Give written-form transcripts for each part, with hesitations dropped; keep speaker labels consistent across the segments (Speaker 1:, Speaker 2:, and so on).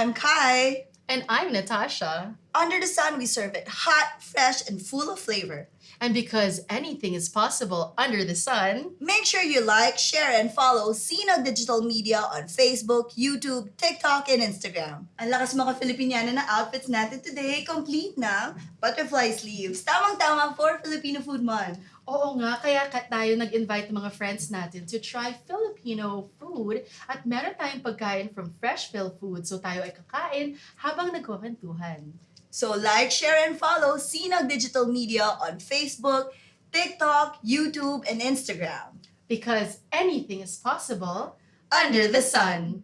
Speaker 1: I'm Kai.
Speaker 2: And I'm Natasha.
Speaker 1: Under the sun, we serve it hot, fresh, and full of flavor.
Speaker 2: And because anything is possible under the sun,
Speaker 1: Make sure you like, share, and follow Sino Digital Media on Facebook, YouTube, TikTok, and Instagram. Ang lakas mga Filipiniana na outfits natin today, complete na butterfly sleeves. Tamang-tama for Filipino Food Month.
Speaker 2: oo nga, kaya tayo nag-invite ng mga friends natin to try Filipino food at meron tayong pagkain from Freshphilfoods. So tayo ay kakain habang nagkukwentuhan.
Speaker 1: So like, share, and follow Sino Digital Media on Facebook, TikTok, YouTube, and Instagram.
Speaker 2: Because anything is possible
Speaker 1: Under the sun.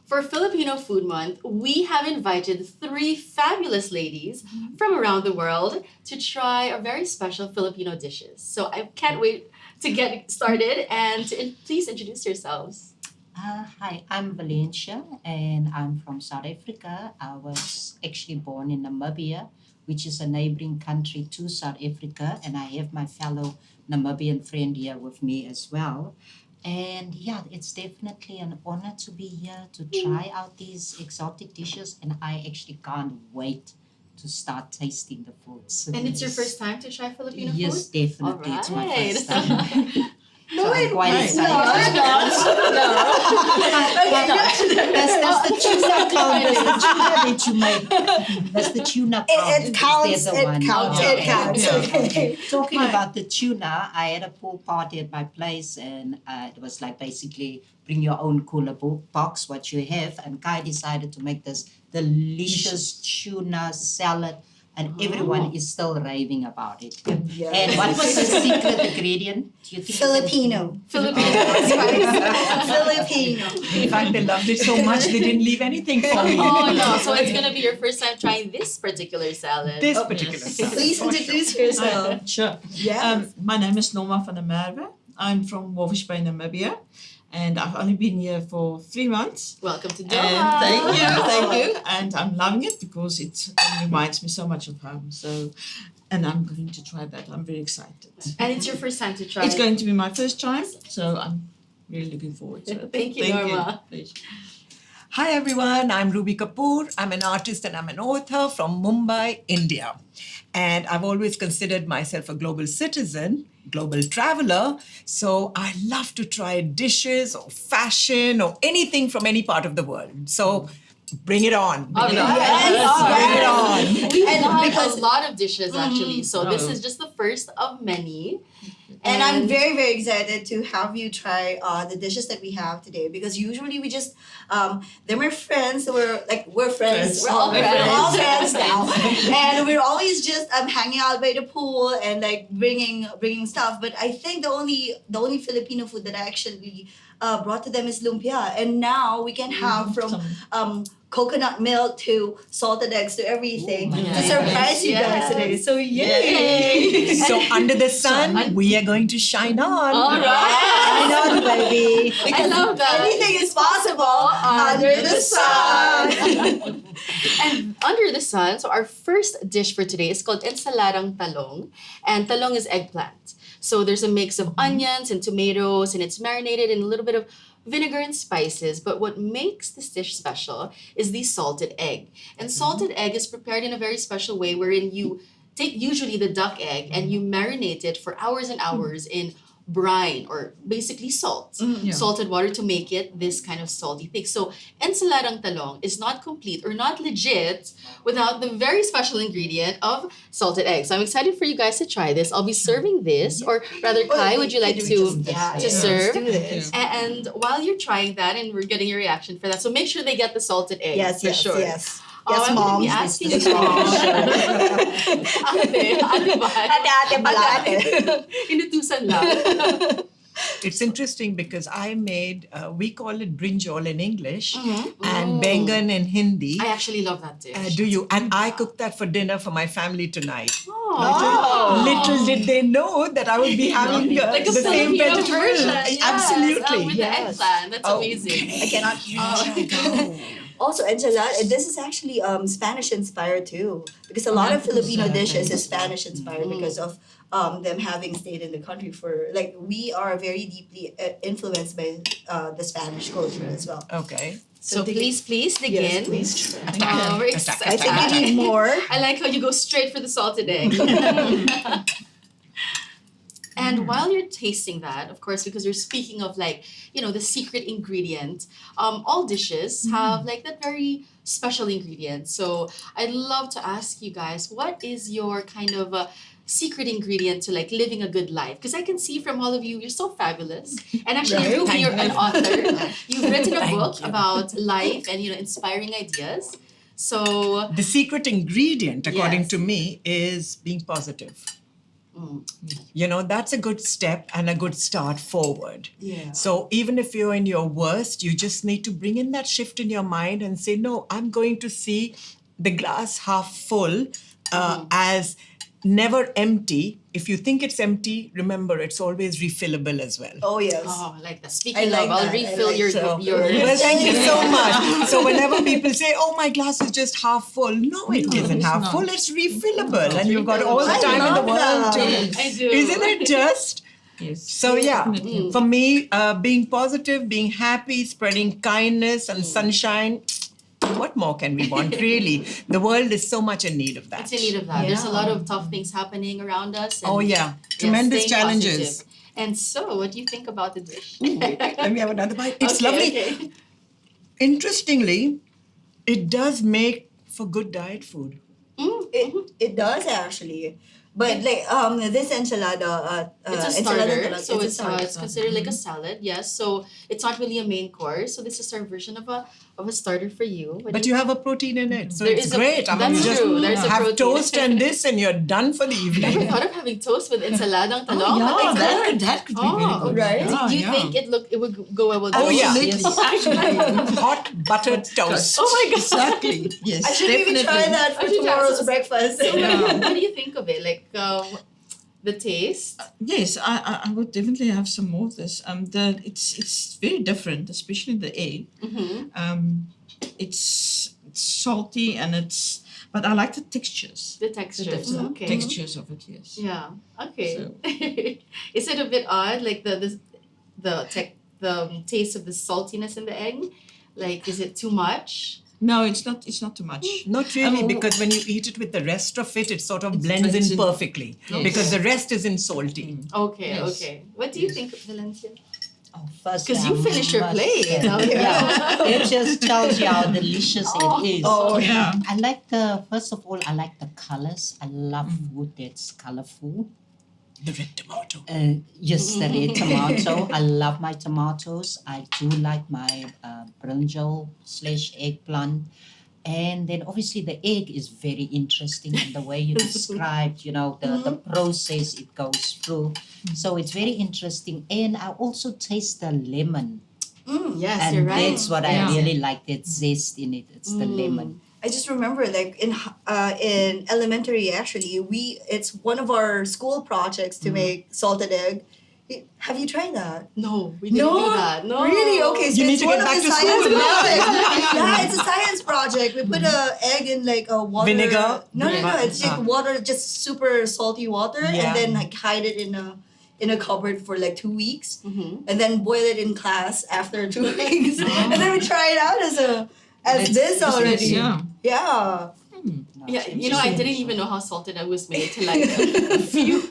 Speaker 2: For Filipino Food Month, we have invited 3 fabulous ladies from around the world to try a very special Filipino dishes. So I can't wait to get started and please introduce yourselves.
Speaker 3: Hi, I'm Valencia and I'm from South Africa. I was actually born in Namibia, which is a neighboring country to South Africa, and I have my fellow Namibian friend here with me as well. And yeah, it's definitely an honor to be here to try out these exotic dishes, and I actually can't wait to start tasting the foods.
Speaker 2: And it's your first time to try Filipino
Speaker 3: Yes,
Speaker 2: food?
Speaker 3: definitely. It's my
Speaker 2: Alright.
Speaker 3: first time.
Speaker 1: No,
Speaker 3: So I'm quite
Speaker 1: it's
Speaker 3: excited.
Speaker 1: not.
Speaker 3: Does the tuna count? Does the tuna that you make? Does the tuna count?
Speaker 1: It counts,
Speaker 3: There's a
Speaker 1: it
Speaker 3: one.
Speaker 1: counts,
Speaker 3: Okay.
Speaker 1: it counts. Okay.
Speaker 3: Talking about the tuna, I had a pool party at my place, and it was like basically bring your own cooler box, what you have. And Kai decided to make this delicious tuna salad, and everyone is still raving about it.
Speaker 1: Yes.
Speaker 3: And what was the secret ingredient? Do you think?
Speaker 1: Filipino.
Speaker 2: Filipino spice.
Speaker 1: Filipino.
Speaker 4: In fact, they loved it so much they didn't leave anything for me.
Speaker 2: Oh no, so it's gonna be your first time trying this particular salad.
Speaker 4: This
Speaker 2: Oh,
Speaker 4: particular
Speaker 2: yes.
Speaker 4: salad.
Speaker 1: Please introduce yourself.
Speaker 4: Sure.
Speaker 1: Yes.
Speaker 4: My name is Norma van der Merwe. I'm from Walvis Bay, Namibia. And I've only been here for 3 months.
Speaker 2: Welcome to
Speaker 4: And
Speaker 2: Doha.
Speaker 4: thank you. And I'm loving it because it reminds me so much of home. So, and I'm going to try that. I'm very excited.
Speaker 2: And it's your first time to try.
Speaker 4: It's going to be my first time, so I'm really looking forward to it.
Speaker 2: Thank you, Norma.
Speaker 4: Please.
Speaker 5: Hi everyone, I'm Ruby Kapoor. I'm an artist and I'm an author from Mumbai, India. And I've always considered myself a global citizen, global traveler. So I love to try dishes or fashion or anything from any part of the world. So bring it on.
Speaker 2: All
Speaker 5: Bring it on.
Speaker 2: right.
Speaker 5: Bring it on.
Speaker 2: We've
Speaker 1: And
Speaker 2: done
Speaker 1: because-
Speaker 2: a lot of dishes actually, so this
Speaker 4: Oh.
Speaker 2: is just the first of many.
Speaker 1: And I'm very, very excited to have you try the dishes that we have today because usually we just, they're my friends. So we're friends.
Speaker 4: Friends.
Speaker 1: We're all
Speaker 2: Friends.
Speaker 1: We're all friends now. And we're always just hanging out by the pool and like bringing stuff. But I think the only Filipino food that I actually brought to them is lumpia. And now we can have from coconut milk to salted eggs to everything to
Speaker 2: yes.
Speaker 1: surprise you guys
Speaker 2: Yes.
Speaker 1: today. So yay!
Speaker 5: So under the sun, we are going to shine on.
Speaker 2: All right.
Speaker 5: Shine on, baby.
Speaker 2: I love that.
Speaker 1: Anything is possible under the sun.
Speaker 2: And under the sun, so our first dish for today is called ensaladang talong. And talong is eggplant. So there's a mix of onions and tomatoes, and it's marinated in a little bit of vinegar and spices. But what makes this dish special is the salted egg. And salted egg is prepared in a very special way wherein you take usually the duck egg and you marinate it for hours and hours in brine or basically salt, salted water to make it this kind of salty thing. So ensaladang talong is not complete or not legit without the very special ingredient of salted egg. So I'm excited for you guys to try this. I'll be serving this, or rather, Kai, would you like to serve?
Speaker 1: Let's do this.
Speaker 2: And while you're trying that, and we're getting your reaction for that, so make sure they get the salted egg.
Speaker 1: Yes,
Speaker 2: for
Speaker 1: yes,
Speaker 2: sure.
Speaker 1: yes.
Speaker 2: Oh,
Speaker 1: Yes,
Speaker 2: I'm gonna
Speaker 1: mom.
Speaker 2: be asking
Speaker 1: Yes,
Speaker 2: you.
Speaker 1: mom.
Speaker 2: Ate ba?
Speaker 1: Ate, pala ate.
Speaker 2: Inutusan lang.
Speaker 5: It's interesting because I made, we call it brinjal in English
Speaker 2: Mm-hmm.
Speaker 5: and bengan in Hindi.
Speaker 2: I actually love that dish.
Speaker 5: Do you? And I cooked that for dinner for my family tonight.
Speaker 2: Oh.
Speaker 5: Little did they know that I would be having
Speaker 2: Like a
Speaker 5: the same
Speaker 2: Filipino
Speaker 5: vegetable.
Speaker 2: version. Yes,
Speaker 5: Absolutely.
Speaker 2: with the eggplant. That's
Speaker 5: Oh,
Speaker 2: amazing.
Speaker 1: I cannot Also, enchilada, this is actually Spanish inspired too. Because a lot of Filipino dishes is Spanish inspired because of them having stayed in the country for, like, we are very deeply influenced by the Spanish culture as well.
Speaker 5: Okay.
Speaker 2: So please dig
Speaker 1: Yes,
Speaker 2: in.
Speaker 1: please.
Speaker 2: We're
Speaker 1: I
Speaker 2: excited.
Speaker 1: think we need more.
Speaker 2: I like how you go straight for the salted egg. And while you're tasting that, of course, because you're speaking of like, the secret ingredient, all dishes have like that very special ingredient. So I'd love to ask you guys, what is your kind of secret ingredient to like living a good life? Because I can see from all of you, you're so fabulous. And actually,
Speaker 1: Right.
Speaker 2: Ruby,
Speaker 5: Thank
Speaker 2: you're an
Speaker 5: you.
Speaker 2: author. You've written a
Speaker 5: Thank
Speaker 2: book
Speaker 5: you.
Speaker 2: about life and, inspiring ideas. So,
Speaker 5: The secret ingredient, according
Speaker 2: Yes.
Speaker 5: to me, is being positive.
Speaker 2: mm,
Speaker 5: That's a good step and a good start forward.
Speaker 1: Yeah.
Speaker 5: So even if you're in your worst, you just need to bring in that shift in your mind and say, no, I'm going to see the glass half full as never empty. If you think it's empty, remember it's always refillable as well.
Speaker 1: Oh yes.
Speaker 2: oh, I like that. Speaking
Speaker 1: like
Speaker 2: of, I'll
Speaker 1: that. I
Speaker 2: refill
Speaker 1: like
Speaker 2: your
Speaker 5: So,
Speaker 2: your.
Speaker 5: well, thank you so much. So whenever people say, "Oh, my glass is just half full," no, it isn't
Speaker 4: it's
Speaker 5: half
Speaker 4: not.
Speaker 5: full. It's refillable, and you've got
Speaker 2: refillable.
Speaker 5: all the
Speaker 1: I
Speaker 5: time in the
Speaker 1: love
Speaker 5: world
Speaker 1: that.
Speaker 5: to.
Speaker 2: I do.
Speaker 5: Isn't it just?
Speaker 4: Yes.
Speaker 5: So yeah,
Speaker 4: Definitely.
Speaker 5: for me, being positive, being happy, spreading kindness and sunshine. What more can we want, really? The world is so much in need of that.
Speaker 2: It's in need of that. There's a
Speaker 1: Yeah.
Speaker 2: lot of tough things happening around us. And
Speaker 5: Oh yeah, tremendous
Speaker 2: staying
Speaker 5: challenges.
Speaker 2: positive. And so, what do you think about the dish?
Speaker 5: Let me have another bite. It's
Speaker 2: Okay,
Speaker 5: lovely.
Speaker 2: okay.
Speaker 5: Interestingly, it does make for good diet food.
Speaker 1: It does actually. But like this enchilada
Speaker 2: It's a
Speaker 1: enchilada
Speaker 2: starter,
Speaker 1: talaga,
Speaker 2: so
Speaker 1: a
Speaker 2: it's
Speaker 1: starter.
Speaker 2: it's considered like a salad, yes. So it's not really a main course. So this is our version of a starter for you. What
Speaker 5: But
Speaker 2: do
Speaker 5: you have a protein in it, so
Speaker 2: There
Speaker 5: it's
Speaker 2: is a-
Speaker 5: great. I mean,
Speaker 2: that's
Speaker 5: you just
Speaker 2: true, there's a
Speaker 5: have
Speaker 2: protein.
Speaker 5: toast and this, and you're done for the
Speaker 2: Never
Speaker 5: evening.
Speaker 2: thought of having toast with ensaladang
Speaker 4: Oh,
Speaker 2: talong?
Speaker 4: yeah,
Speaker 2: But it's good.
Speaker 4: that could be
Speaker 2: Oh,
Speaker 4: very good.
Speaker 1: right.
Speaker 2: Do you
Speaker 4: Yeah,
Speaker 2: think it would go well with
Speaker 5: Oh,
Speaker 2: toast?
Speaker 5: yeah.
Speaker 4: Absolutely. Actually,
Speaker 5: Hot buttered toast.
Speaker 2: Oh my god.
Speaker 4: exactly. Yes.
Speaker 1: I should maybe
Speaker 4: definitely.
Speaker 1: try that for
Speaker 2: I should try-
Speaker 1: tomorrow's
Speaker 2: so-
Speaker 1: breakfast.
Speaker 2: So
Speaker 4: Yeah.
Speaker 2: what do you think of it? Like the taste?
Speaker 4: Yes, I would definitely have some more of this. It's very different, especially the egg.
Speaker 2: Mm-hmm.
Speaker 4: It's salty and but I like the textures.
Speaker 2: The textures.
Speaker 4: different
Speaker 2: Okay.
Speaker 4: textures of it. Yes.
Speaker 2: Yeah. Okay.
Speaker 4: So-
Speaker 2: Is it a bit odd, like the taste of the saltiness in the egg? Like, is it too much?
Speaker 4: No, it's not. It's not too much.
Speaker 5: Not really,
Speaker 4: Oh.
Speaker 5: because when you eat it with the rest of it, it sort of
Speaker 4: It
Speaker 5: blends
Speaker 4: blends
Speaker 5: in
Speaker 4: in.
Speaker 5: perfectly.
Speaker 4: Yes.
Speaker 5: Because the rest isn't salty.
Speaker 2: Okay.
Speaker 4: Yes.
Speaker 2: Okay. What do you think, Valencia?
Speaker 3: Oh, first,
Speaker 2: Because you finished your
Speaker 3: must
Speaker 2: plate.
Speaker 3: say,
Speaker 2: Oh,
Speaker 3: yeah, it just tells you how delicious
Speaker 2: Oh.
Speaker 3: it is.
Speaker 1: Oh,
Speaker 4: yeah.
Speaker 3: I like first of all, I like the colors. I love food that's colorful.
Speaker 5: The red tomato.
Speaker 3: Yes, the red tomato. I love my tomatoes. I do like my brinjal / eggplant. And then obviously the egg is very interesting in the way you described, the process it goes through. So it's very interesting. And I also taste the lemon.
Speaker 2: Yes,
Speaker 3: And
Speaker 2: you're right.
Speaker 3: that's what
Speaker 4: Yeah.
Speaker 3: I really like, that zest in it. It's the lemon.
Speaker 1: I just remember like in elementary actually it's one of our school projects to make salted egg. Have you tried that?
Speaker 2: No, we didn't do that. No.
Speaker 1: Really? Okay, so
Speaker 5: You need
Speaker 1: it's
Speaker 5: to
Speaker 1: one
Speaker 5: get
Speaker 1: of
Speaker 5: back
Speaker 1: the
Speaker 5: to
Speaker 1: science
Speaker 5: school.
Speaker 1: projects. Yeah, it's a science project. We put a egg in like a water.
Speaker 5: Vinegar?
Speaker 1: No. It's like water, just super salty water,
Speaker 5: Yeah.
Speaker 1: and then like hide it in a cupboard for like 2 weeks,
Speaker 2: Mm-hmm.
Speaker 1: and then boil it in class after 2 weeks, and then we try it out as this already.
Speaker 4: Yeah.
Speaker 1: Yeah.
Speaker 2: Yeah, I didn't even know how salted egg was made till like a few.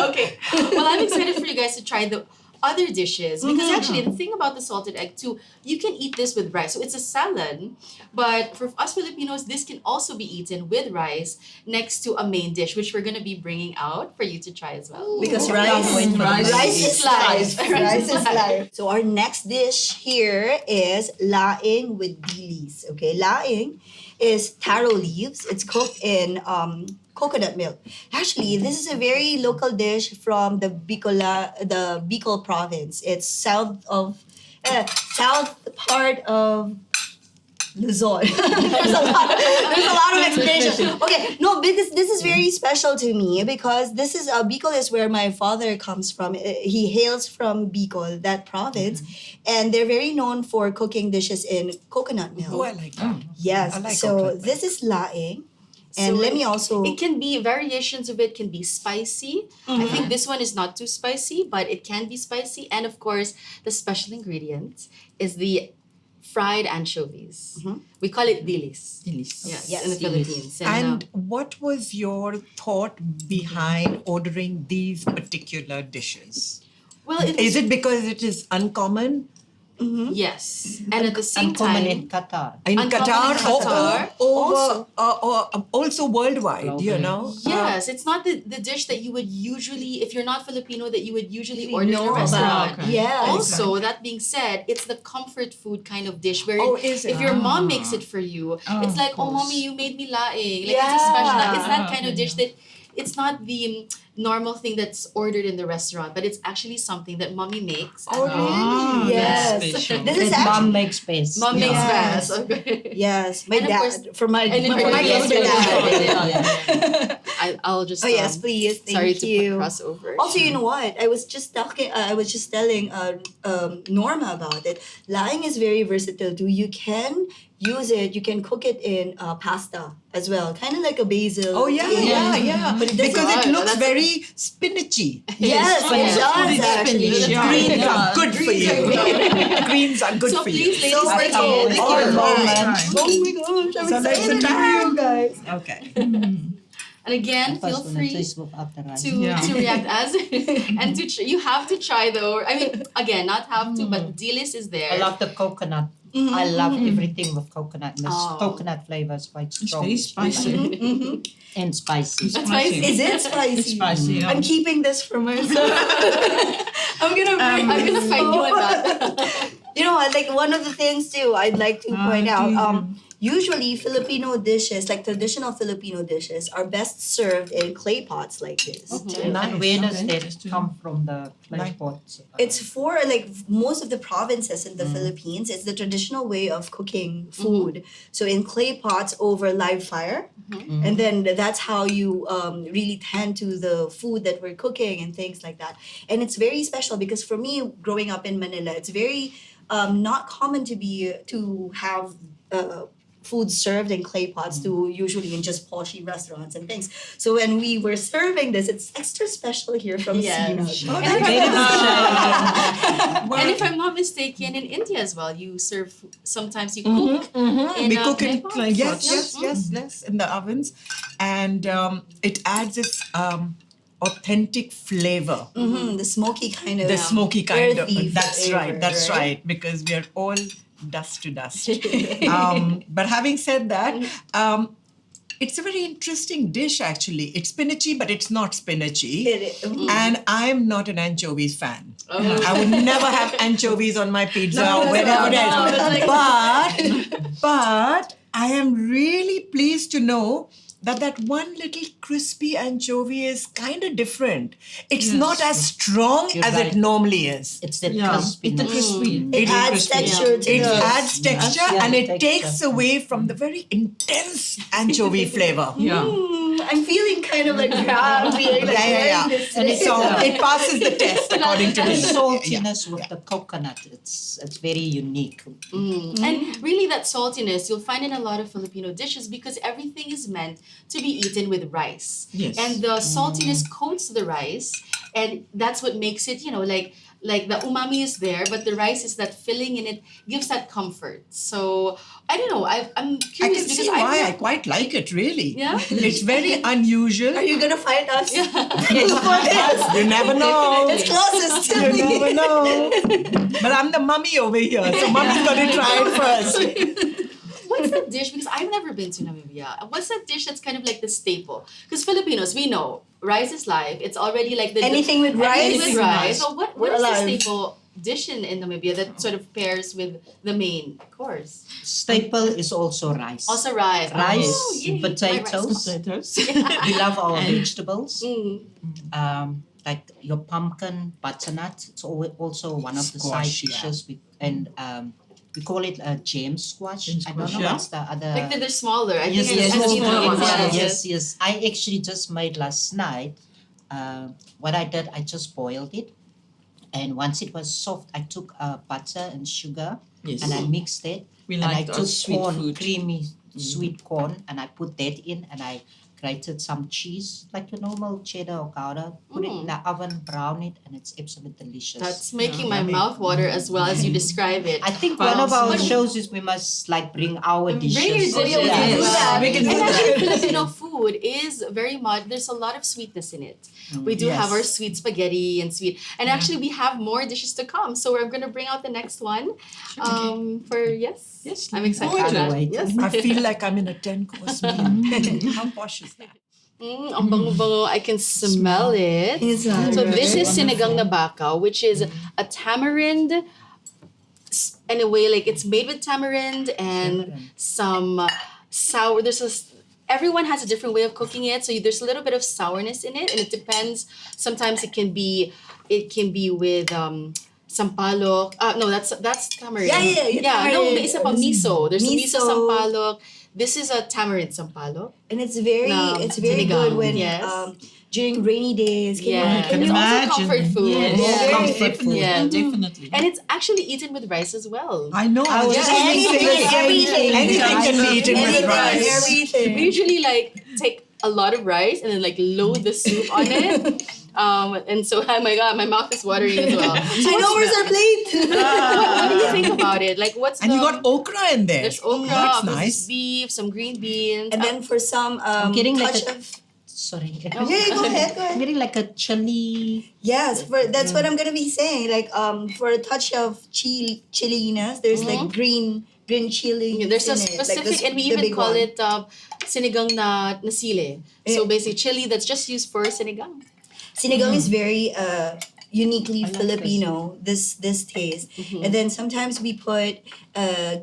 Speaker 2: Okay, well, I'm excited for you guys to try the other dishes because actually the thing about the salted egg too, you can eat this with rice. So it's a salad, but for us Filipinos, this can also be eaten with rice next to a main dish, which we're gonna be bringing out for you to try as well.
Speaker 1: Because
Speaker 3: Ooh,
Speaker 1: rice,
Speaker 3: can't wait for the
Speaker 1: rice
Speaker 3: rice.
Speaker 1: is life.
Speaker 2: Rice
Speaker 1: Rice
Speaker 2: is
Speaker 1: is
Speaker 2: life.
Speaker 1: life. So our next dish here is laing with dilis. Okay, laing is taro leaves. It's cooked in coconut milk. Actually, this is a very local dish from the Bicol province. It's south part of Luzon. there's a lot of explanation. Okay, no, but this is very special to me because this is Bicol is where my father comes from. He hails from Bicol, that province, and they're very known for cooking dishes in coconut milk.
Speaker 5: Oh, I like that.
Speaker 1: Yes.
Speaker 5: I like
Speaker 1: So
Speaker 5: coconut
Speaker 1: this is laing. And
Speaker 2: So
Speaker 1: let me also
Speaker 2: It can be variations of it can be spicy. I think this one is not too spicy, but it can be spicy. And of course, the special ingredient is the fried anchovies.
Speaker 1: Mhm.
Speaker 2: We call it dilis.
Speaker 4: Delicious.
Speaker 2: Yes,
Speaker 1: Yes,
Speaker 2: in the
Speaker 3: dilis.
Speaker 2: Philippines.
Speaker 5: And what was your thought behind ordering these particular dishes?
Speaker 2: well, it
Speaker 5: Is it because it is uncommon
Speaker 2: yes, and at the same
Speaker 3: Uncommon
Speaker 2: time,
Speaker 3: in Qatar.
Speaker 5: in
Speaker 2: Uncommon
Speaker 5: Qatar,
Speaker 2: in Qatar,
Speaker 5: or also worldwide? You
Speaker 3: Globally.
Speaker 5: know.
Speaker 2: yes, it's not the dish that you would usually, if you're not Filipino, that you would usually order in
Speaker 1: know
Speaker 2: a
Speaker 1: about.
Speaker 2: restaurant.
Speaker 4: Okay.
Speaker 1: Yes.
Speaker 2: Also, that being said, it's the comfort food kind of dish where
Speaker 5: Oh, is it?
Speaker 2: if your mom makes it for you,
Speaker 4: Oh,
Speaker 2: it's like,
Speaker 4: of
Speaker 2: oh,
Speaker 4: course.
Speaker 2: mommy, you made me laing. Like, it's a special,
Speaker 1: Yeah.
Speaker 2: it's that kind of
Speaker 4: Okay,
Speaker 2: dish that it's not the normal thing that's ordered in the restaurant, but it's actually something that mommy makes.
Speaker 5: Oh,
Speaker 2: at
Speaker 5: really?
Speaker 2: home.
Speaker 4: Ah,
Speaker 1: Yes.
Speaker 4: that's special.
Speaker 1: This is
Speaker 3: That
Speaker 1: actually-
Speaker 3: mom makes best.
Speaker 2: Mom makes
Speaker 1: Yes.
Speaker 2: best. Okay.
Speaker 1: Yes, my
Speaker 2: And of
Speaker 1: dad.
Speaker 2: course-
Speaker 1: for my
Speaker 2: and
Speaker 1: my,
Speaker 2: for
Speaker 1: my
Speaker 2: yes,
Speaker 1: older
Speaker 2: your
Speaker 1: dad.
Speaker 2: dad. I'll just.
Speaker 1: Oh yes, please. Thank
Speaker 2: sorry
Speaker 1: you.
Speaker 2: to cross over.
Speaker 1: Also, you know what? I was just telling Norma about it. Laing is very versatile too. You can use it. You can cook it in pasta as well, kind of like a basil.
Speaker 5: Oh yeah,
Speaker 1: Yeah.
Speaker 5: yeah.
Speaker 1: But it doesn't-
Speaker 5: Because it
Speaker 2: Oh,
Speaker 5: looks
Speaker 2: that's-
Speaker 5: very spinachy.
Speaker 1: Yes,
Speaker 2: Oh,
Speaker 1: it
Speaker 2: yeah.
Speaker 1: does
Speaker 4: It's
Speaker 1: actually.
Speaker 4: spinach, yeah.
Speaker 5: Greens
Speaker 4: Yeah.
Speaker 5: are good for
Speaker 1: Greens
Speaker 5: you.
Speaker 1: are
Speaker 5: Greens are good
Speaker 2: So
Speaker 5: for
Speaker 2: please,
Speaker 5: you.
Speaker 2: ladies,
Speaker 1: So
Speaker 2: take
Speaker 1: versatile.
Speaker 2: it.
Speaker 5: All right.
Speaker 1: Oh my gosh, I'm
Speaker 5: So let's
Speaker 1: excited now, guys.
Speaker 5: Okay.
Speaker 2: And again,
Speaker 3: The
Speaker 2: feel
Speaker 3: first one I
Speaker 2: free
Speaker 3: taste with after rice.
Speaker 2: to
Speaker 4: Yeah.
Speaker 2: to react as and you have to try though. I mean, again, not have to, but dilis is there.
Speaker 3: I love the coconut.
Speaker 1: Mhm,
Speaker 3: I love
Speaker 1: mhm.
Speaker 3: everything with coconut. The
Speaker 2: Oh.
Speaker 3: coconut flavor is quite
Speaker 4: It's
Speaker 3: strong.
Speaker 4: very spicy.
Speaker 3: And spicy.
Speaker 2: That's spicy.
Speaker 1: Is it spicy?
Speaker 4: It's spicy. Yeah.
Speaker 1: I'm keeping this for myself. I'm gonna bring.
Speaker 2: I'm gonna fight you on that.
Speaker 1: You know what? Like one of the things too, I'd like to point out. Usually Filipino dishes, like traditional Filipino dishes, are best served in clay pots like this.
Speaker 5: Okay.
Speaker 3: And
Speaker 5: Nice.
Speaker 3: where does
Speaker 4: Okay.
Speaker 3: that come from, the clay
Speaker 5: Nice.
Speaker 3: pots?
Speaker 1: It's for like most of the provinces in the Philippines. It's the traditional way of cooking food. So in clay pots over live fire, and then that's how you really tend to the food that we're cooking and things like that. And it's very special because for me, growing up in Manila, it's very not common to have. Food served in clay pots to usually in just poshy restaurants and things. So when we were serving this, it's extra special here from
Speaker 2: Yes.
Speaker 1: Sinag.
Speaker 5: Oh,
Speaker 2: And
Speaker 3: Very
Speaker 5: Well,
Speaker 2: And if I'm not mistaken, in India as well, you serve sometimes you cook. In,
Speaker 5: we cook
Speaker 2: clay
Speaker 5: in
Speaker 2: pots?
Speaker 5: yes, in the ovens, and it adds its authentic flavor.
Speaker 1: The smoky kind of
Speaker 5: The smoky kind of.
Speaker 1: earthy
Speaker 5: That's
Speaker 1: flavor,
Speaker 5: right. That's right. Because we are all dust to dust. But having said that, it's a very interesting dish actually. It's spinachy, but it's not spinachy. And I'm not an anchovies fan.
Speaker 2: Oh.
Speaker 5: I would never have anchovies on my pizza
Speaker 1: No,
Speaker 5: or
Speaker 1: that's
Speaker 5: whatever
Speaker 1: not-
Speaker 5: else.
Speaker 1: no,
Speaker 2: it's
Speaker 5: But I am really pleased to know that one little crispy anchovy is kind of different. It's
Speaker 4: Yes.
Speaker 5: not as strong
Speaker 3: You're
Speaker 5: as
Speaker 3: right.
Speaker 5: it normally is.
Speaker 3: It's that
Speaker 4: Yeah.
Speaker 3: crispiness.
Speaker 4: It's crispy.
Speaker 1: It
Speaker 5: It
Speaker 1: adds
Speaker 4: is
Speaker 1: texture to
Speaker 5: It
Speaker 1: the.
Speaker 5: adds texture
Speaker 3: Yeah,
Speaker 5: and it
Speaker 3: texture.
Speaker 5: takes away from the very intense anchovy flavor.
Speaker 4: Yeah.
Speaker 1: I'm feeling kind of like proud being like
Speaker 5: Yeah.
Speaker 1: wearing this
Speaker 5: And
Speaker 1: today.
Speaker 5: so it passes the test according to
Speaker 3: The
Speaker 5: me.
Speaker 3: saltiness with the coconut, it's very unique.
Speaker 2: And really, that saltiness you'll find in a lot of Filipino dishes because everything is meant to be eaten with rice.
Speaker 4: Yes.
Speaker 2: And the saltiness coats the rice, and that's what makes it, like the umami is there, but the rice is that filling and it gives that comfort. So I don't know. I'm
Speaker 5: I
Speaker 2: curious
Speaker 5: can
Speaker 2: because
Speaker 5: see why I
Speaker 2: I've
Speaker 5: quite like it, really.
Speaker 2: Yeah?
Speaker 5: It's very unusual.
Speaker 1: Are you gonna fight us?
Speaker 2: Yeah.
Speaker 1: For this?
Speaker 5: You never know.
Speaker 1: It's closest to
Speaker 5: You
Speaker 1: me.
Speaker 5: never know. But I'm the mummy over here, so mummy's got to try it first.
Speaker 2: What's that dish? Because I've never been to Namibia. What's that dish that's kind of like the staple? Because Filipinos, we know rice is life. It's already like the
Speaker 1: Anything with rice.
Speaker 2: Anything with rice. So what
Speaker 1: We're
Speaker 2: is the
Speaker 1: alive.
Speaker 2: staple dish in Namibia that sort of pairs with the main course?
Speaker 3: Staple is also rice.
Speaker 2: Also rice.
Speaker 3: Rice,
Speaker 2: Oh, yay.
Speaker 3: potatoes.
Speaker 4: Potatoes.
Speaker 3: We love our
Speaker 4: And-
Speaker 3: vegetables. Like your pumpkin, butternut. It's also one of the
Speaker 5: Squash,
Speaker 3: side dishes. We call it a gem squash.
Speaker 4: Gem
Speaker 3: I don't
Speaker 4: squash,
Speaker 3: know
Speaker 4: yeah.
Speaker 3: what's the other.
Speaker 2: Like they're smaller. I
Speaker 3: Yes,
Speaker 2: think
Speaker 3: yes,
Speaker 2: I've
Speaker 3: yes,
Speaker 2: seen them.
Speaker 3: yes, yes. I actually just made last night. What I did, I just boiled it, and once it was soft, I took butter and sugar
Speaker 4: Yes.
Speaker 3: and I mixed it,
Speaker 4: We
Speaker 3: and I
Speaker 4: like our
Speaker 3: took
Speaker 4: sweet
Speaker 3: corn,
Speaker 4: food.
Speaker 3: creamy sweet corn, and I put that in, and I grated some cheese, like a normal cheddar or Gouda, put it in the oven, brown it, and it's absolutely delicious.
Speaker 2: That's making my
Speaker 5: yummy.
Speaker 2: mouth water as well as you describe it.
Speaker 3: I think one of our
Speaker 4: Fancy.
Speaker 3: shows is we must like bring our dishes.
Speaker 2: Bring your dishes
Speaker 1: Oh, yeah, we can
Speaker 2: as
Speaker 1: do
Speaker 2: well.
Speaker 1: that.
Speaker 5: We can do
Speaker 2: And
Speaker 5: that.
Speaker 2: actually, Filipino food is very much, there's a lot of sweetness in it. We do have
Speaker 5: Yes.
Speaker 2: our sweet spaghetti and sweet, and actually we have more dishes to come. So we're going to bring out the next one. Yes?
Speaker 4: Yes,
Speaker 2: I'm
Speaker 4: looking
Speaker 2: excited
Speaker 4: forward
Speaker 2: for
Speaker 4: to
Speaker 2: that.
Speaker 3: it.
Speaker 2: Yes.
Speaker 5: I feel like I'm in a 10-course meal. How posh is that?
Speaker 2: Ang bango-bango. I can smell it. So this is sinigang na baka, which is a tamarind. In a way, like it's made with tamarind and some sour. Everyone has a different way of cooking it, so there's a little bit of sourness in it, and it depends. Sometimes it can be with sampalok. No, that's tamarind.
Speaker 1: Yeah,
Speaker 2: No,
Speaker 1: tamarind.
Speaker 2: may isa pa miso. There's a miso
Speaker 1: Miso.
Speaker 2: sampalok. This is a tamarind sampalok.
Speaker 1: And it's very
Speaker 2: Sinigang,
Speaker 1: good when
Speaker 2: yes.
Speaker 1: during rainy days.
Speaker 2: Yeah,
Speaker 1: Can
Speaker 2: it's
Speaker 1: you,
Speaker 2: also comfort food.
Speaker 4: Yes,
Speaker 2: Yeah.
Speaker 4: comfort food.
Speaker 2: Yeah.
Speaker 4: Definitely.
Speaker 2: And it's actually eaten with rice as well.
Speaker 5: I know. I was
Speaker 3: was
Speaker 5: just
Speaker 3: just
Speaker 5: going to
Speaker 3: thinking
Speaker 5: say
Speaker 1: everything.
Speaker 5: anything can be eaten with
Speaker 1: anything,
Speaker 5: rice.
Speaker 1: everything.
Speaker 2: We usually like take a lot of rice and then like load the soup on it. And so, oh my god, my mouth is watering as well.
Speaker 1: I know where's our plate.
Speaker 2: What do you think about it? Like, what's
Speaker 5: And you got okra in there.
Speaker 2: there's okra,
Speaker 5: That's
Speaker 2: there's
Speaker 5: nice.
Speaker 2: beef, some green beans,
Speaker 1: And then for some
Speaker 3: getting like
Speaker 1: touch
Speaker 3: a-
Speaker 1: of
Speaker 3: Sorry.
Speaker 1: yeah, go ahead, go
Speaker 3: I'm
Speaker 1: ahead.
Speaker 3: getting like a chili.
Speaker 1: Yes, that's what I'm gonna be saying. Like for a touch of chiliness, there's like green chili.
Speaker 2: there's a
Speaker 1: in it, like
Speaker 2: specific,
Speaker 1: the
Speaker 2: and we
Speaker 1: the
Speaker 2: even
Speaker 1: big
Speaker 2: call
Speaker 1: one.
Speaker 2: it sinigang na sile. So
Speaker 1: Yeah.
Speaker 2: basically, chili that's just used for sinigang.
Speaker 1: Sinigang is very uniquely
Speaker 3: I like
Speaker 1: Filipino. This taste, and then sometimes we put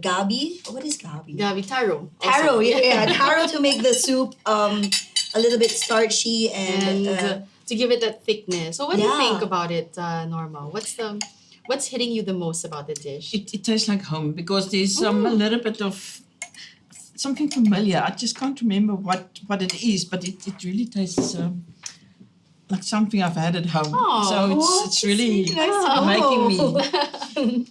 Speaker 1: gabi. What is gabi?
Speaker 2: Gabi taro.
Speaker 1: Taro,
Speaker 2: also.
Speaker 1: yeah, taro to make the soup a little bit starchy and.
Speaker 2: And to give it that thickness. So what do you
Speaker 1: Yeah.
Speaker 2: think about it, Norma? What's hitting you the most about the dish?
Speaker 4: It tastes like home because there's a little bit of something familiar. I just can't remember what it is, but it really tastes like something I've had at home.
Speaker 2: Oh,
Speaker 4: So it's really
Speaker 2: Oh.
Speaker 4: making me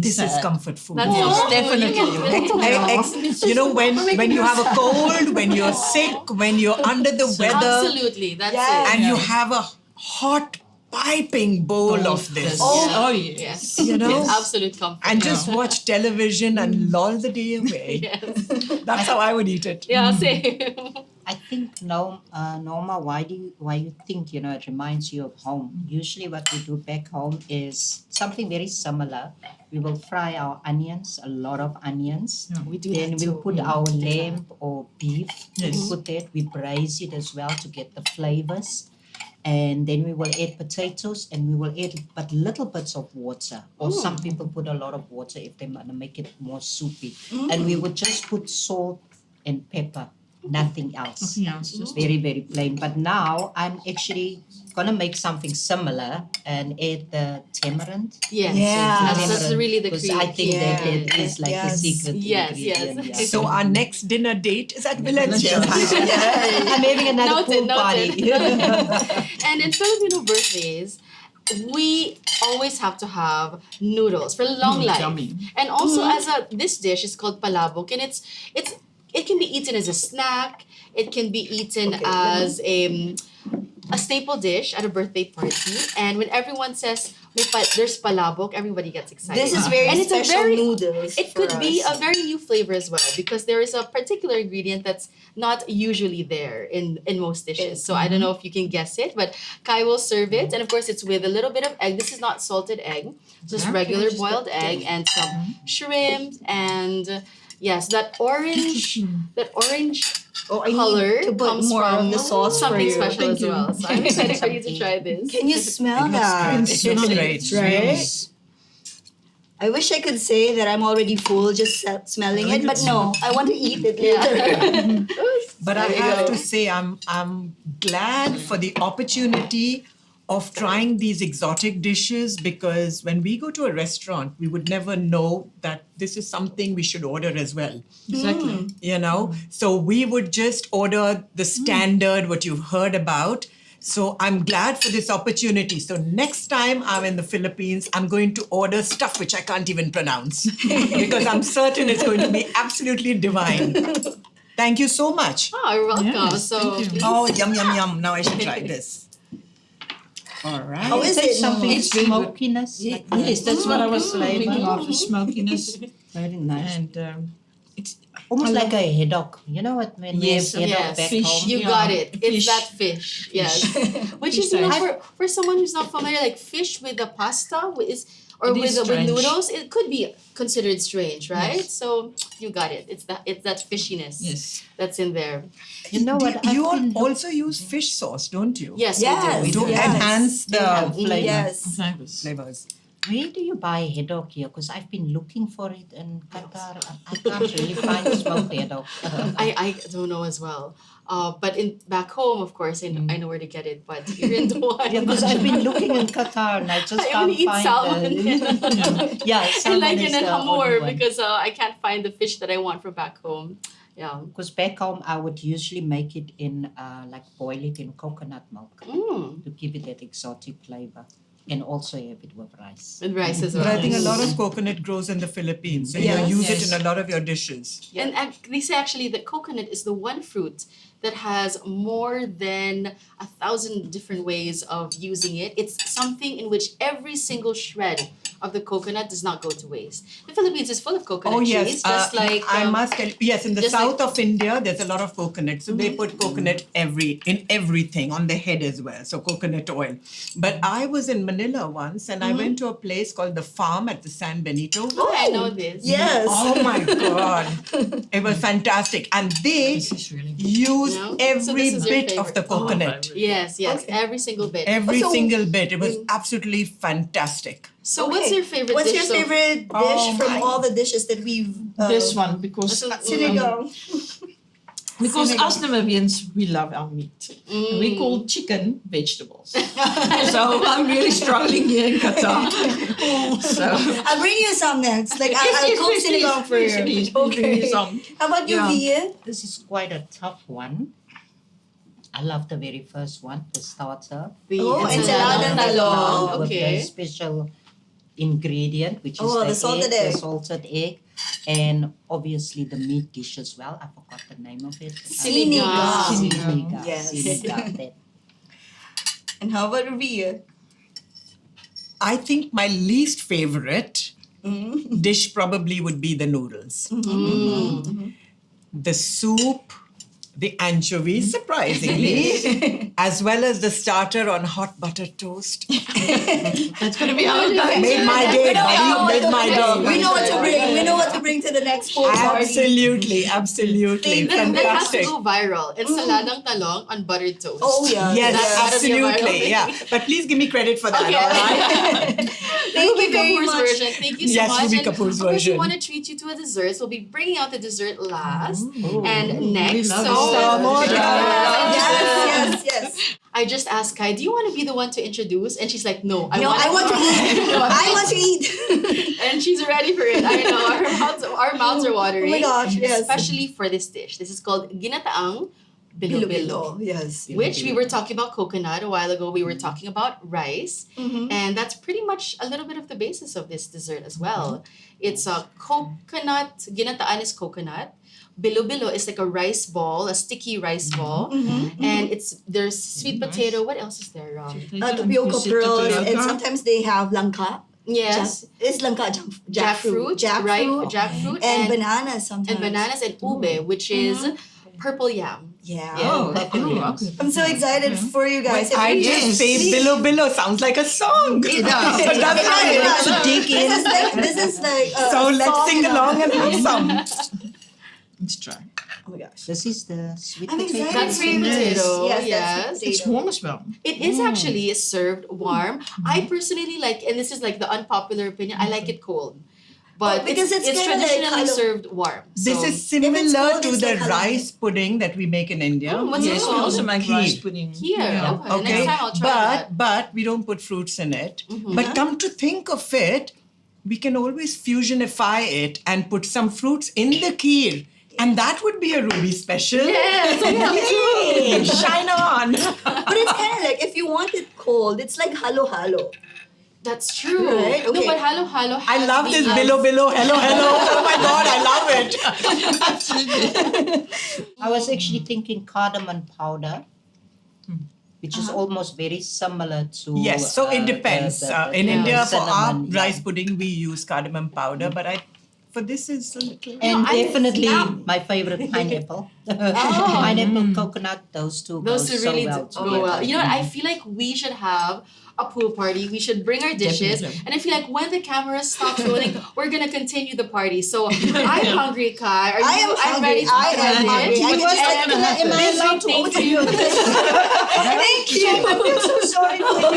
Speaker 5: This
Speaker 4: sad.
Speaker 5: is comfort food.
Speaker 2: That's
Speaker 4: Yes,
Speaker 2: all.
Speaker 4: definitely.
Speaker 5: You know, when you have a cold, when you're sick, when you're under the weather,
Speaker 2: Absolutely, that's
Speaker 1: Yes.
Speaker 2: it.
Speaker 5: and you have a hot piping bowl of this.
Speaker 4: Oh yes.
Speaker 2: Yes.
Speaker 5: You know?
Speaker 2: It's absolute comfort.
Speaker 5: And just watch television and loll the day away.
Speaker 2: Yes.
Speaker 5: That's how I would eat it.
Speaker 2: Yeah, same.
Speaker 3: I think Norma, why you think it reminds you of home? Usually, what we do back home is something very similar. We will fry our onions, a lot of onions.
Speaker 2: We do
Speaker 3: Then
Speaker 2: that
Speaker 3: we'll
Speaker 2: too.
Speaker 3: put our lamb or beef.
Speaker 4: Yes.
Speaker 3: We put that. We braise it as well to get the flavors. And then we will add potatoes and we will add but little bits of water. Or some people put a lot of water if they want to make it more soupy. And we would just put salt and pepper, nothing else.
Speaker 4: Nothing else. Just
Speaker 3: Very, very plain. But now I'm actually gonna make something similar and add the tamarind.
Speaker 2: Yes.
Speaker 1: Yeah.
Speaker 2: That's really the
Speaker 3: Because
Speaker 2: cream.
Speaker 3: I think that
Speaker 1: Yeah.
Speaker 3: is like
Speaker 1: Yes.
Speaker 3: the secret
Speaker 2: Yes,
Speaker 3: ingredient.
Speaker 2: yes.
Speaker 3: Yeah.
Speaker 5: So our next dinner date is at Valencia.
Speaker 3: I'm having another
Speaker 2: Noted,
Speaker 3: pool party.
Speaker 2: And in Filipino birthdays, we always have to have noodles for long life.
Speaker 4: yummy.
Speaker 2: And also this dish is called palabok, and it can be eaten as a snack. It can be eaten as a staple dish at a birthday party. And when everyone says there's palabok, everybody gets excited.
Speaker 1: This is very
Speaker 2: And it's a
Speaker 1: special
Speaker 2: very-
Speaker 1: noodles.
Speaker 2: It
Speaker 1: for
Speaker 2: could be
Speaker 1: us.
Speaker 2: a very new flavor as well because there is a particular ingredient that's not usually there in most dishes. So I don't know if you can guess it, but Kai will serve it. And of course, it's with a little bit of egg. This is not salted egg, just
Speaker 4: Okay,
Speaker 2: regular
Speaker 4: just
Speaker 2: boiled egg and some shrimp and yes, that orange
Speaker 1: Oh, I
Speaker 2: color
Speaker 1: need to put
Speaker 2: comes
Speaker 1: more
Speaker 2: from
Speaker 1: of the sauce for
Speaker 2: something
Speaker 1: you.
Speaker 2: special
Speaker 1: Thank
Speaker 2: as
Speaker 1: you.
Speaker 2: well. So I'm excited for you to try this.
Speaker 1: Can you smell that?
Speaker 5: It smells great.
Speaker 1: Right? I wish I could say that I'm already full just smelling it, but no, I want to eat it later.
Speaker 5: But I
Speaker 2: There you
Speaker 5: have
Speaker 2: go.
Speaker 5: to say, I'm glad for the opportunity of trying these exotic dishes because when we go to a restaurant, we would never know that this is something we should order as well.
Speaker 4: Exactly.
Speaker 5: You know, so we would just order the standard, what you've heard about. So I'm glad for this opportunity. So next time I'm in the Philippines, I'm going to order stuff which I can't even pronounce because I'm certain it's going to be absolutely divine. Thank you so much.
Speaker 2: Oh, you're welcome.
Speaker 4: Yes,
Speaker 2: So
Speaker 4: thank you.
Speaker 2: please-
Speaker 5: Oh, yum, yum, yum. Now I should try this. All right.
Speaker 1: How is
Speaker 3: Taste
Speaker 1: it?
Speaker 3: something
Speaker 4: It's very good.
Speaker 3: smokiness. Like
Speaker 4: Yes, that's what I was
Speaker 3: flavor.
Speaker 4: thinking of, the smokiness.
Speaker 3: Very nice.
Speaker 4: And it's
Speaker 3: Almost
Speaker 4: I
Speaker 3: like a haddock. You know what? When
Speaker 4: Yes,
Speaker 3: we have haddock
Speaker 2: yes.
Speaker 3: back
Speaker 4: Fish.
Speaker 3: home.
Speaker 2: You
Speaker 4: Yeah,
Speaker 2: got it.
Speaker 4: fish.
Speaker 2: It's that fish. Yes. Which
Speaker 4: Fish
Speaker 2: is, you know,
Speaker 4: type.
Speaker 2: for someone who's not familiar, like fish with the pasta or
Speaker 4: It
Speaker 2: with
Speaker 4: is
Speaker 2: with
Speaker 4: strange.
Speaker 2: noodles, it could be considered strange, right? So you got it. It's that fishiness
Speaker 4: yes.
Speaker 2: that's in there.
Speaker 3: You know what? I've
Speaker 5: You all
Speaker 3: been
Speaker 5: also use fish sauce, don't you?
Speaker 2: Yes,
Speaker 1: Yes.
Speaker 2: we do.
Speaker 5: To
Speaker 1: Yes.
Speaker 5: enhance
Speaker 3: They have
Speaker 5: the
Speaker 3: flavor.
Speaker 1: Yes.
Speaker 4: Flavors.
Speaker 5: flavors.
Speaker 3: Where do you buy haddock here? Because I've been looking for it in Qatar. I can't really find smoked haddock.
Speaker 2: I don't know as well. But in back home, of course, I know where to get it. But here in Dubai,
Speaker 3: Yeah, because I've been looking in Qatar and I just
Speaker 2: I
Speaker 3: can't
Speaker 2: only eat
Speaker 3: find
Speaker 2: salmon.
Speaker 3: yeah,
Speaker 2: I
Speaker 3: salmon
Speaker 2: like
Speaker 3: is
Speaker 2: it in
Speaker 3: the
Speaker 2: hamor
Speaker 3: only one.
Speaker 2: because I can't find the fish that I want from back home. Yeah.
Speaker 3: Because back home, I would usually make it in, like boil it in coconut milk
Speaker 2: Mm.
Speaker 3: to give it that exotic flavor. And also have it with rice.
Speaker 2: With rice as well.
Speaker 5: But I think a lot of coconut grows in the Philippines, so
Speaker 1: Yes.
Speaker 5: you use
Speaker 2: Yes.
Speaker 5: it in a lot of your dishes.
Speaker 2: And they say actually that coconut is the one fruit that has more than 1,000 different ways of using it. It's something in which every single shred of the coconut does not go to waste. The Philippines is full of coconut
Speaker 5: Oh yes,
Speaker 2: trees, just like
Speaker 5: I must tell you, yes, in the
Speaker 2: just
Speaker 5: south of India, there's a lot of coconut. So they put coconut in everything, on the head as well. So coconut oil. But I was in Manila once, and I went to a place called the Farm at the San Benito.
Speaker 2: oh, I know this.
Speaker 1: Yes.
Speaker 5: Oh my God, it was fantastic, and they
Speaker 4: This is really good.
Speaker 5: use
Speaker 2: No? So
Speaker 5: every
Speaker 2: this is your
Speaker 5: bit of the
Speaker 2: favorite.
Speaker 5: coconut.
Speaker 2: Yes, every single bit.
Speaker 5: Every
Speaker 1: So-
Speaker 5: single bit. It was absolutely fantastic.
Speaker 2: So what's your favorite
Speaker 1: What's
Speaker 2: dish?
Speaker 1: your
Speaker 2: so-
Speaker 1: favorite dish
Speaker 5: Oh
Speaker 1: from
Speaker 5: my-
Speaker 1: all the dishes that we've
Speaker 4: This one because
Speaker 1: Sinigang.
Speaker 4: because us Namibians we love our meat. And we call chicken vegetables. So I'm really struggling here in Qatar. So
Speaker 1: I'll bring you some next. Like I'll cook sinigang for you.
Speaker 4: please, bring me some.
Speaker 1: How about you,
Speaker 4: Yeah.
Speaker 1: Via?
Speaker 3: This is quite a tough one. I love the very first one, the starter.
Speaker 2: The
Speaker 1: Oh,
Speaker 2: ensaladang
Speaker 1: ensaladang
Speaker 2: talong.
Speaker 3: With the
Speaker 2: Okay.
Speaker 3: special ingredient, which is
Speaker 1: Oh, the salted egg.
Speaker 3: the salted egg, and obviously the meat dish as well. I forgot the name of it.
Speaker 1: Sinigang.
Speaker 3: Sinigang.
Speaker 1: Yes.
Speaker 3: Sinigang, that.
Speaker 1: And how about Via?
Speaker 5: I think my least favorite dish probably would be the noodles. The soup, the anchovies, surprisingly, as well as the starter on hot buttered toast.
Speaker 4: That's gonna be our guys.
Speaker 5: Made my day, buddy. Made my
Speaker 1: We
Speaker 5: day.
Speaker 1: know what to bring. We know what to bring to the next pool party.
Speaker 5: Absolutely, absolutely.
Speaker 2: That has to
Speaker 5: Fantastic.
Speaker 2: go viral. Ensaladang talong on buttered toast.
Speaker 1: Oh yeah.
Speaker 5: Yes,
Speaker 2: That's gotta be a viral
Speaker 5: absolutely.
Speaker 2: thing.
Speaker 5: Yeah. But please give me credit for that,
Speaker 2: Okay.
Speaker 5: all right?
Speaker 1: Thank you
Speaker 2: Ruby
Speaker 1: very
Speaker 2: Kapoor's
Speaker 1: much.
Speaker 2: version. Thank you so
Speaker 5: Yes,
Speaker 2: much.
Speaker 5: Ruby
Speaker 2: And
Speaker 5: Kapoor's
Speaker 2: of course, we
Speaker 5: version.
Speaker 2: want to treat you to a dessert. So we'll be bringing out the dessert last and next.
Speaker 4: love
Speaker 2: So
Speaker 4: dessert.
Speaker 5: More
Speaker 1: Yes, yes.
Speaker 2: I just asked Kai, do you want to be the one to introduce? And she's like, no,
Speaker 1: No, I want to eat.
Speaker 2: No,
Speaker 1: I want to eat.
Speaker 2: And she's ready for it. I know our mouths are watering.
Speaker 1: Oh my gosh, yes.
Speaker 2: Especially for this dish. This is called ginataang bilo-bilo.
Speaker 1: Yes.
Speaker 2: Which we were talking about coconut a while ago. We were talking about rice.
Speaker 1: Mm-hmm.
Speaker 2: And that's pretty much a little bit of the basis of this dessert as well. It's a coconut, ginataan is coconut. Bilo-bilo is like a rice ball, a sticky rice ball.
Speaker 1: Mm-hmm.
Speaker 2: And there's sweet potato. What else is there?
Speaker 1: Tapioca pearls, and sometimes they have langka.
Speaker 2: Yes.
Speaker 1: It's langka
Speaker 2: Jackfruit, right? Jackfruit
Speaker 1: and bananas sometimes.
Speaker 2: and bananas and ube, which is purple yam.
Speaker 1: Yeah.
Speaker 2: Yeah.
Speaker 4: okay.
Speaker 1: I'm so excited for you guys.
Speaker 5: I
Speaker 1: If you-
Speaker 5: just say Billo Billo sounds like a song.
Speaker 4: It does.
Speaker 1: It
Speaker 5: That's
Speaker 1: does,
Speaker 5: right.
Speaker 1: it does.
Speaker 3: dig in.
Speaker 1: This is like a
Speaker 5: So let's
Speaker 1: song
Speaker 5: sing
Speaker 1: now.
Speaker 5: along and have some.
Speaker 4: Let's try.
Speaker 1: Oh my gosh.
Speaker 3: This is the sweet
Speaker 1: I'm
Speaker 3: potato.
Speaker 1: excited.
Speaker 2: That's sweet
Speaker 4: Yes.
Speaker 2: potato.
Speaker 1: Yes,
Speaker 2: Yes.
Speaker 1: that's sweet
Speaker 4: It's
Speaker 1: potato.
Speaker 4: warm as well.
Speaker 2: It is actually served warm. I personally like, and this is like the unpopular opinion, I like it cold. But
Speaker 1: because it's kinda like
Speaker 2: traditionally
Speaker 1: halo-
Speaker 2: served warm.
Speaker 5: This
Speaker 2: So-
Speaker 5: is similar
Speaker 1: cold,
Speaker 5: to
Speaker 1: it's
Speaker 5: the
Speaker 1: like halal.
Speaker 5: rice pudding that we make in India.
Speaker 2: What's
Speaker 4: Yes,
Speaker 2: it
Speaker 4: we
Speaker 2: called?
Speaker 4: also make
Speaker 5: Kheer.
Speaker 4: rice pudding.
Speaker 2: Here.
Speaker 4: Yeah.
Speaker 2: Okay.
Speaker 5: Okay,
Speaker 2: Next time I'll try that.
Speaker 5: but we don't put fruits in it. But come to think of it, we can always fusionify it and put some fruits in the kheer. And that would be a Ruby special.
Speaker 2: Yes, I have
Speaker 5: Yay! Shine on.
Speaker 1: But it's kind of like if you want it cold, it's like halo halo.
Speaker 2: That's true.
Speaker 1: Right,
Speaker 2: No,
Speaker 1: okay.
Speaker 2: but halo halo
Speaker 5: I
Speaker 2: has
Speaker 5: love
Speaker 2: the,
Speaker 5: this Billo Billo, hello, hello. Oh my God, I love it.
Speaker 4: Absolutely.
Speaker 3: I was actually thinking cardamom powder, which is almost very similar to.
Speaker 5: Yes, so it depends. In
Speaker 2: yeah,
Speaker 5: India, for our
Speaker 3: cinnamon, yeah.
Speaker 5: rice pudding, we use cardamom powder, but for this is a little.
Speaker 3: And
Speaker 2: I
Speaker 3: definitely
Speaker 2: snap.
Speaker 3: my favorite pineapple.
Speaker 2: Oh.
Speaker 3: Pineapple, coconut, those two
Speaker 2: Those
Speaker 3: go
Speaker 2: two
Speaker 3: so
Speaker 2: really
Speaker 3: well
Speaker 2: go
Speaker 3: together.
Speaker 2: well. You know what? I feel like we should have a pool party. We should bring our dishes.
Speaker 5: Definitely.
Speaker 2: And I feel like when the cameras stop rolling, we're gonna continue the party. So I'm hungry, Kai. Are you?
Speaker 1: I am
Speaker 2: I'm
Speaker 1: hungry.
Speaker 2: ready to
Speaker 1: I
Speaker 2: try
Speaker 1: am
Speaker 2: it.
Speaker 1: hungry. I
Speaker 2: And-
Speaker 1: just like
Speaker 2: and-
Speaker 1: to let-
Speaker 3: am I
Speaker 2: Thank
Speaker 3: allowed to
Speaker 2: thank
Speaker 3: order
Speaker 2: you.
Speaker 1: Thank you. I'm so sorry for you.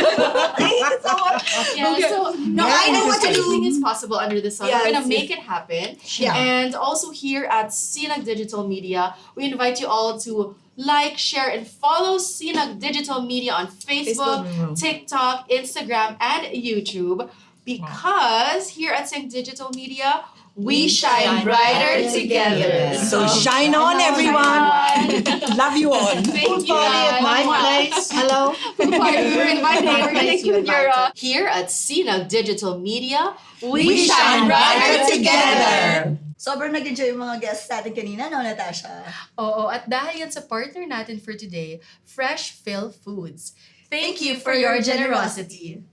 Speaker 1: Thank you so much.
Speaker 2: Yeah, so no,
Speaker 1: Yeah,
Speaker 2: I know
Speaker 1: what to do.
Speaker 2: anything is possible under the sun.
Speaker 1: Yes,
Speaker 2: We're gonna
Speaker 1: yes.
Speaker 2: make it happen.
Speaker 1: Yeah.
Speaker 2: And also here at Sinag Digital Media, we invite you all to like, share, and follow Sinag Digital Media on Facebook, TikTok, Instagram, and YouTube. Because here at Sinag Digital Media, we shine brighter together.
Speaker 5: So shine on, everyone. Love you all.
Speaker 2: Thank you.
Speaker 3: Party at my
Speaker 2: guys.
Speaker 3: place. Hello.
Speaker 2: Party, you're invited. We're gonna
Speaker 3: Place,
Speaker 2: thank you
Speaker 3: you're
Speaker 2: with your
Speaker 3: invited.
Speaker 2: here at Sinag Digital Media.
Speaker 5: We shine brighter together.
Speaker 1: Sobrang nag-enjoy yung mga guests natin kanina, no, Natasha?
Speaker 2: Oo, at dahil yan sa partner natin for today, Freshphilfoods. Thank you for your generosity.